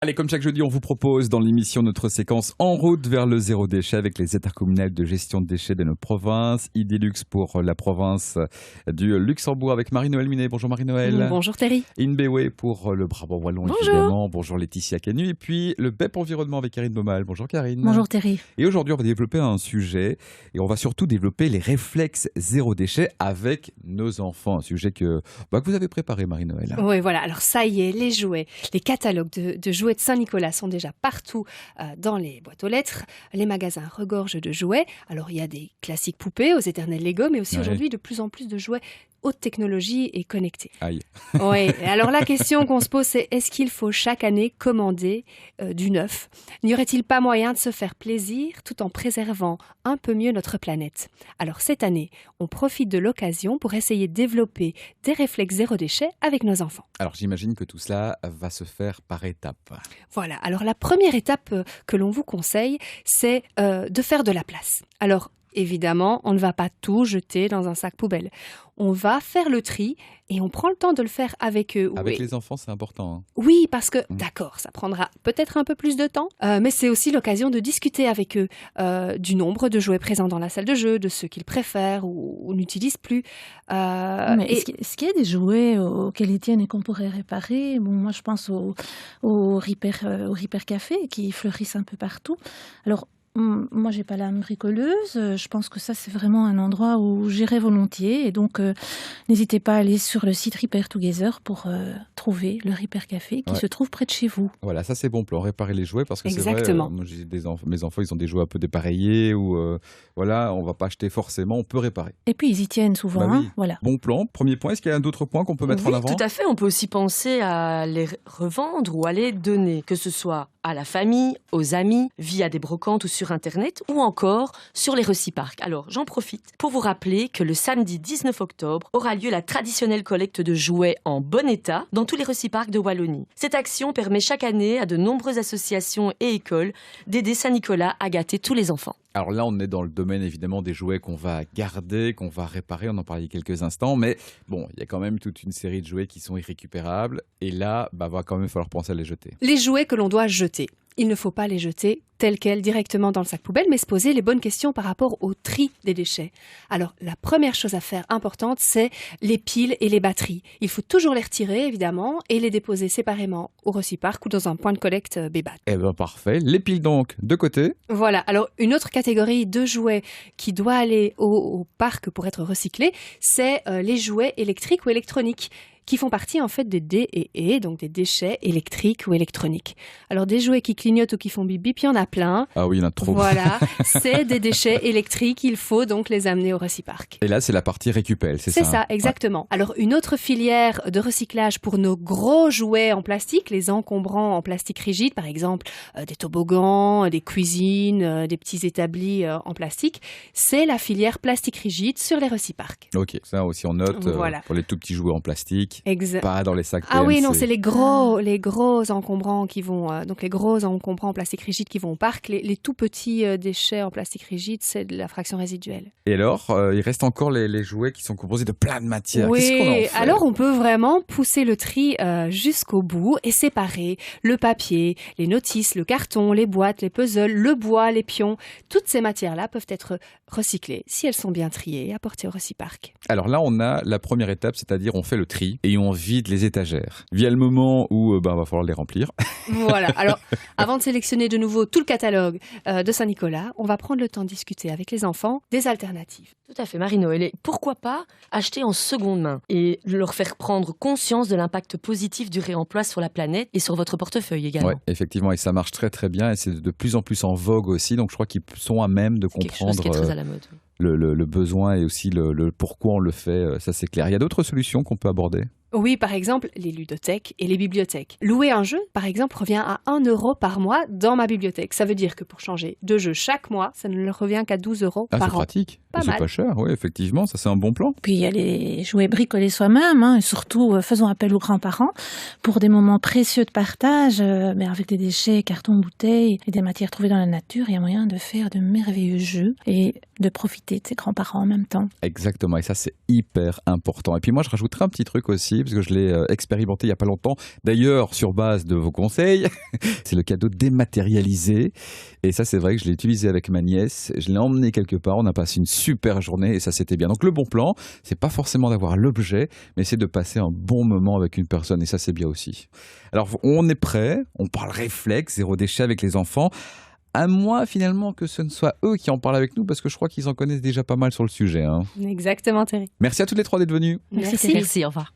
Allez, comme chaque jeudi, on vous propose dans l'émission notre séquence En route vers le zéro déchet avec les intercommunales de gestion de déchets de nos provinces. Idilux pour la province du Luxembourg avec Marie-Noël Minet. Bonjour Marie-Noël. Bonjour Terry. Inbewe pour le Brabant Wallon, évidemment. Bonjour Laetitia Canu. Et puis le BEP Environnement avec Karine Baumal. Bonjour Karine. Bonjour Terry. Et aujourd'hui, on va développer un sujet et on va surtout développer les réflexes zéro déchet avec nos enfants. Un sujet que vous avez préparé, Marie-Noël. Oui, voilà. Alors ça y est, les jouets, les catalogues de jouets de Saint-Nicolas sont déjà partout dans les boîtes aux lettres. Les magasins regorgent de jouets. Alors il y a des classiques poupées aux éternels Lego, mais aussi aujourd'hui de plus en plus de jouets haute technologie et connectés. Aïe. Oui. Alors la question qu'on se pose, c'est est-ce qu'il faut chaque année commander du neuf ? N'y aurait-il pas moyen de se faire plaisir tout en préservant un peu mieux notre planète ? Alors cette année, on profite de l'occasion pour essayer de développer des réflexes zéro déchet avec nos enfants. Alors j'imagine que tout cela va se faire par étapes. Voilà. Alors la première étape que l'on vous conseille, c'est de faire de la place. Alors évidemment, on ne va pas tout jeter dans un sac poubelle. On va faire le tri et on prend le temps de le faire avec eux. Avec les enfants, c'est important. Hein. Oui, parce que, d'accord, ça prendra peut-être un peu plus de temps, mais c'est aussi l'occasion de discuter avec eux du nombre de jouets présents dans la salle de jeu, de ceux qu'ils préfèrent ou n'utilisent plus. Est-ce qu'il y a des jouets auxquels ils tiennent et qu'on pourrait réparer ? Bon, moi, je pense au Repair Café qui fleurissent un peu partout. Alors, moi, j'ai pas l'âme bricoleuse. Je pense que ça, c'est vraiment un endroit où j'irai volontiers. Et donc, n'hésitez pas à aller sur le site Repair Together pour trouver le Repair Café qui se trouve près de chez vous. Voilà, ça c'est bon plan, réparer les jouets parce que Exactement. c'est vrai, moi, mes enfants, ils ont des jouets un peu dépareillés ou voilà, on va pas acheter forcément, on peut réparer. Et puis, ils y tiennent souvent. Oui. Voilà. Bon plan. Premier point, est-ce qu'il y a d'autres points qu'on peut mettre en avant ? Tout à fait. On peut aussi penser à les revendre ou à les donner, que ce soit à la famille, aux amis, via des brocantes ou sur Internet, ou encore sur les Reciparcs. Alors, j'en profite pour vous rappeler que le samedi 19 octobre aura lieu la traditionnelle collecte de jouets en bon état dans tous les Reciparcs de Wallonie. Cette action permet chaque année à de nombreuses associations et écoles d'aider Saint-Nicolas à gâter tous les enfants. Alors là, on est dans le domaine évidemment des jouets qu'on va garder, qu'on va réparer, on en parlait il y a quelques instants, mais bon, il y a quand même toute une série de jouets qui sont irrécupérables et là, va quand même falloir penser à les jeter. Les jouets que l'on doit jeter. Il ne faut pas les jeter tels quels directement dans le sac poubelle, mais se poser les bonnes questions par rapport au tri des déchets. Alors, la première chose à faire importante, c'est les piles et les batteries. Il faut toujours les retirer, évidemment, et les déposer séparément au Reciparc ou dans un point de collecte Bébat. Eh bien, parfait. Les piles donc, de côté. Voilà. Alors, une autre catégorie de jouets qui doit aller au parc pour être recyclé, c'est les jouets électriques ou électroniques, qui font partie en fait des DEE, donc des déchets électriques ou électroniques. Alors des jouets qui clignotent ou qui font bip bip, il y en a plein. Ah oui, il y en a trop. Voilà, c'est des déchets électriques, il faut donc les amener au Reciparc. Et là, c'est la partie récupelle, c'est ça ? C'est ça, exactement. Ouais. Alors une autre filière de recyclage pour nos gros jouets en plastique, les encombrants en plastique rigide, par exemple des toboggans, des cuisines, des petits établis en plastique, c'est la filière plastique rigide sur les Reciparcs. Ok, ça aussi on note pour les tout petits jouets en plastique. Pas dans les sacs PMC. Ah oui, non, c'est les gros encombrants qui vont, donc les gros encombrants en plastique rigide qui vont au parc. Les tout petits déchets en plastique rigide, c'est de la fraction résiduelle. Et alors, il reste encore les jouets qui sont composés de plein de matières. Oui, qu'est-ce qu'on en fait ? Alors on peut vraiment pousser le tri jusqu'au bout et séparer le papier, les notices, le carton, les boîtes, les puzzles, le bois, les pions. Toutes ces matières-là peuvent être recyclées si elles sont bien triées et apportées au Reciparc. Alors là, on a la première étape, c'est-à-dire on fait le tri et on vide les étagères. Via le moment où va falloir les remplir. Voilà. Alors, avant de sélectionner de nouveau tout le catalogue de Saint-Nicolas, on va prendre le temps de discuter avec les enfants des alternatives. Tout à fait, Marie-Noël. Et pourquoi pas acheter en seconde main et leur faire prendre conscience de l'impact positif du réemploi sur la planète et sur votre portefeuille également. Oui, effectivement, et ça marche très très bien et c'est de plus en plus en vogue aussi, donc je crois qu'ils sont à même de comprendre quelque chose qui est très à la mode. Le besoin et aussi le pourquoi on le fait, ça c'est clair. Il y a d'autres solutions qu'on peut aborder ? Oui, par exemple, les ludothèques et les bibliothèques. Louer un jeu, par exemple, revient à 1 € par mois dans ma bibliothèque. Ça veut dire que pour changer de jeu chaque mois, ça ne leur revient qu'à 12 € par an. C'est pratique. C'est pas cher, oui, effectivement, ça c'est un bon plan. Puis il y a les jouets bricolés soi-même, et surtout faisons appel aux grands-parents pour des moments précieux de partage, avec des déchets, cartons, bouteilles et des matières trouvées dans la nature. Il y a moyen de faire de merveilleux jeux et de profiter de ses grands-parents en même temps. Exactement, et ça c'est hyper important. Et puis moi je rajouterais un petit truc aussi, aussi, parce que je l'ai expérimenté il n'y a pas longtemps. D'ailleurs, sur base de vos conseils, c'est le cadeau dématérialisé. Et ça, c'est vrai que je l'ai utilisé avec ma nièce. Je l'ai emmené quelque part. On a passé une super journée et ça, c'était bien. Donc, le bon plan, c'est pas forcément d'avoir l'objet, mais c'est de passer un bon moment avec une personne. Et ça, c'est bien aussi. Alors, on est prêt. On parle réflexe, zéro déchet avec les enfants. À moins finalement que ce ne soit eux qui en parlent avec nous, parce que je crois qu'ils en connaissent déjà pas mal sur le sujet. Exactement, Thierry. Merci à toutes les trois d'être venues. Merci. Merci, au revoir.